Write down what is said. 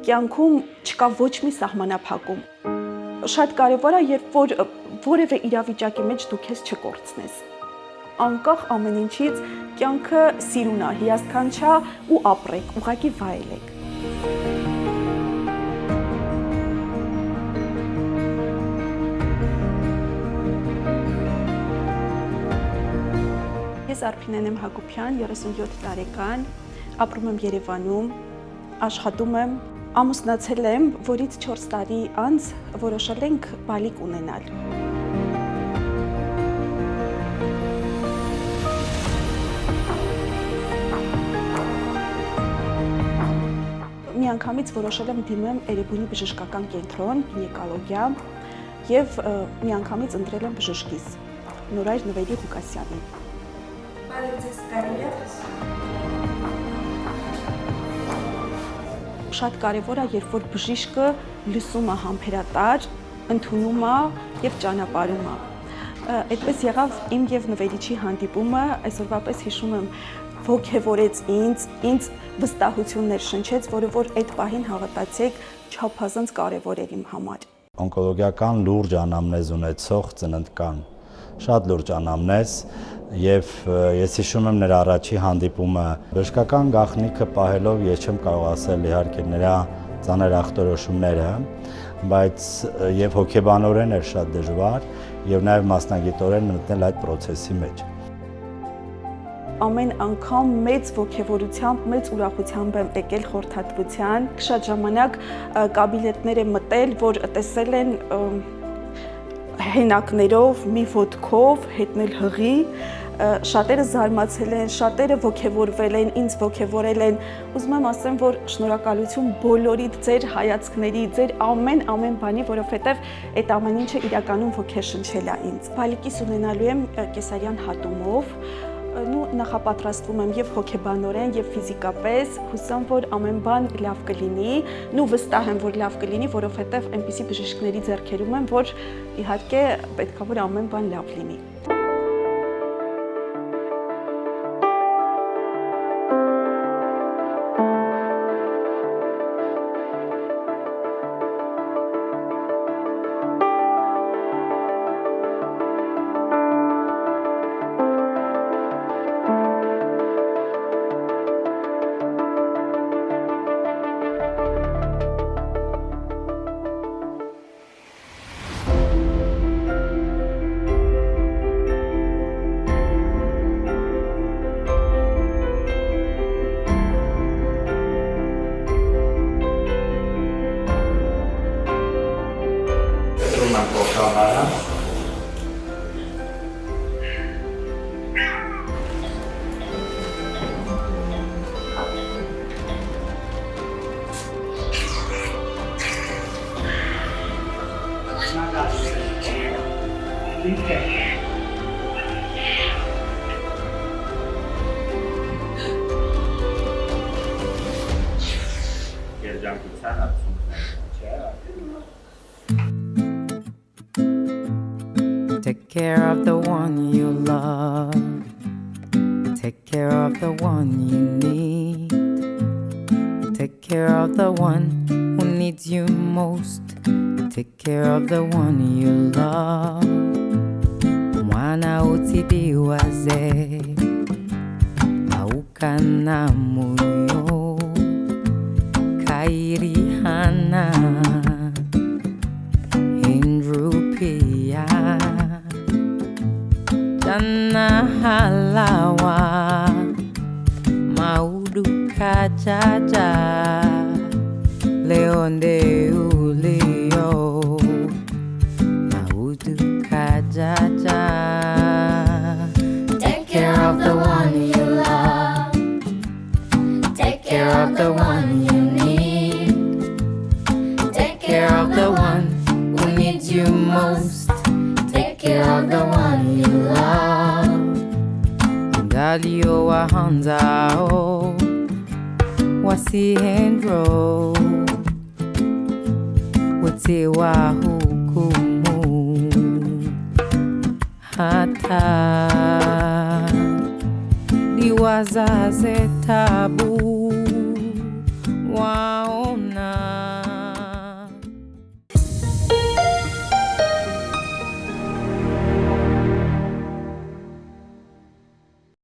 կյանքում չկա ոչ մի սահմանափակում։ Շատ կարևոր է, երբ որ որևէ իրավիճակի մեջ դու քեզ չկորցնես։ Անկախ ամեն ինչից կյանքը սիրուն է, հիասքանչ է ու ապրեք, ուղղակի վայելեք։ Ես Արփինեն եմ Հակոբյան, 37 տարեկան, ապրում եմ Երևանում, աշխատում եմ, ամուսնացել եմ, որից 4 տարի անց որոշել ենք բալիկ ունենալ։ Միանգամից որոշել եմ դիմեմ Էրեբունի բժշկական կենտրոն, գինեկոլոգիա եւ միանգամից ընտրել եմ բժշկիս Նորայր Նվերի Ղուկասյանին։ Բարև ձեզ, կարելի է Շատ կարևոր է, երբ որ բժիշկը լսում է համբերատար, ընդունում է եւ ճանապարհում է։ Այդպես եղավ իմ եւ Նվերիչի հանդիպումը, այսօրվա պես հիշում եմ, ոգևորեց ինձ վստահություններ շնչեց, որը որ այդ պահին հավատացեք, չափազանց կարևոր էր իմ համար։ Օնկոլոգիական լուրջ անամնեզ ունեցող ծննդկան, շատ լուրջ անամնեզ, եւ ես հիշում եմ նրա առաջի հանդիպումը բժշկական գաղտնիքը պահելով ես չեմ կարող ասել իհարկե նրա ծանր ախտորոշումները, բայց եւ հոգեբանորեն էր շատ դժվար եւ նաեւ մասնագիտորեն մտնել այդ process-ի մեջ։ Ամեն անգամ մեծ ոգևորությամբ, մեծ ուրախությամբ եմ եկել խորհրդատվության, շատ ժամանակ կաբինետներ եմ մտել, որ տեսել են հենակներով, մի ոտքով, հետնել հղի, շատերը զարմացել են, շատերը ոգևորվել են, ինձ ոգևորել են, ուզում եմ ասեմ, որ շնորհակալություն բոլորիդ ձեր հայացքների, ձեր ամեն բանի, որովհետև այդ ամեն ինչը իրականում ոգեշնչել է ինձ։ Բալիկիս ունենալու եմ կեսարյան հատումով, նախապատրաստվում եմ եւ հոգեբանորեն եւ ֆիզիկապես, հուսամ, որ ամեն բան լավ կլինի, վստահ եմ, որ լավ կլինի, որովհետեւ այնպիսի բժիշկների ձեռքերում եմ, որ իհարկե պետքա որ ամեն բան լավ լինի։ Take care of the one you love. Take care of the one you need. Take care of the one who needs you most. Take care of the one you love. Mwana utibiwaze aukana moyo kairihana indrupia jana halawa maudu kajaja leonde uleo maudu kajaja. Take care of the one you love. Take care of the one you need. Take care of the one who needs you most. Take care of the one you love. Galio wahanzao wasihendro wote wa hukumu hata liwazaze tabu